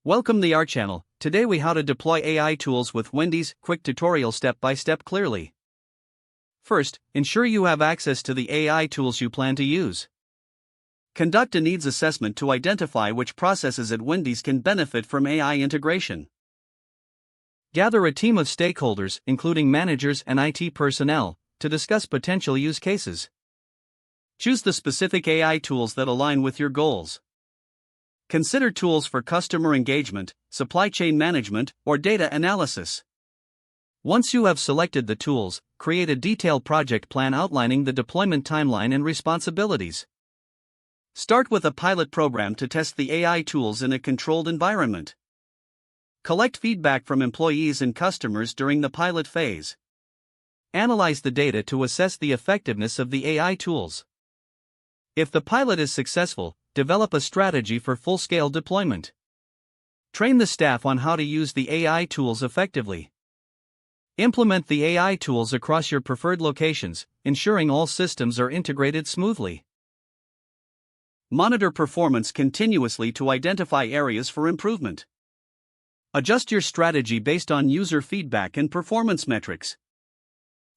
Welcome to our channel. Today we how to deploy AI tools with Wendy's quick tutorial step by step clearly. First, ensure you have access to the AI tools you plan to use. Conduct a needs assessment to identify which processes at Wendy's can benefit from AI integration. Gather a team of stakeholders, including managers and IT personnel, to discuss potential use cases. Choose the specific AI tools that align with your goals. Consider tools for customer engagement, supply chain management, or data analysis. Once you have selected the tools, create a detailed project plan outlining the deployment timeline and responsibilities. Start with a pilot program to test the AI tools in a controlled environment. Collect feedback from employees and customers during the pilot phase. Analyze the data to assess the effectiveness of the AI tools. If the pilot is successful, develop a strategy for full-scale deployment. Train the staff on how to use the AI tools effectively. Implement the AI tools across your preferred locations, ensuring all systems are integrated smoothly. Monitor performance continuously to identify areas for improvement. Adjust your strategy based on user feedback and performance metrics.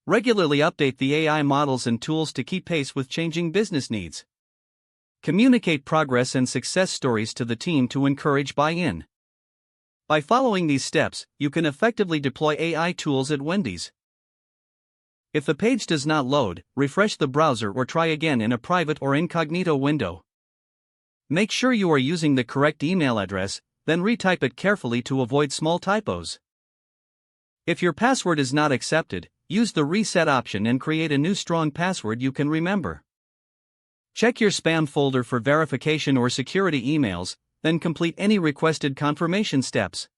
Regularly update the AI models and tools to keep pace with changing business needs. Communicate progress and success stories to the team to encourage buy-in. By following these steps, you can effectively deploy AI tools at Wendy's. If the page does not load, refresh the browser or try again in a private or incognito window. Make sure you are using the correct email address, then retype it carefully to avoid small typos. If your password is not accepted, use the reset option and create a new strong password you can remember. Check your spam folder for verification or security emails, then complete any requested confirmation steps.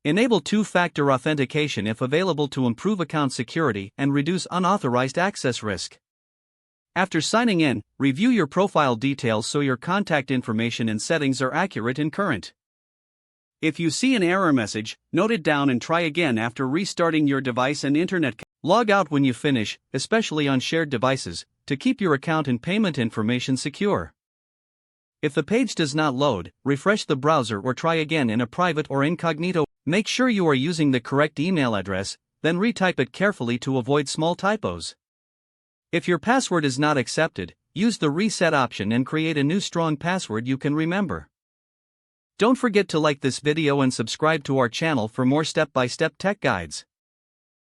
Enable two-factor authentication if available to improve account security and reduce unauthorized access risk. After signing in, review your profile details so your contact information and settings are accurate and current. If you see an error message, note it down and try again after restarting your device and internet. Log out when you finish, especially on shared devices, to keep your account and payment information secure. If the page does not load, refresh the browser or try again in a private or incognito. Make sure you are using the correct email address, then retype it carefully to avoid small typos. If your password is not accepted, use the reset option and create a new strong password you can remember. Don't forget to like this video and subscribe to our channel for more step-by-step tech guides.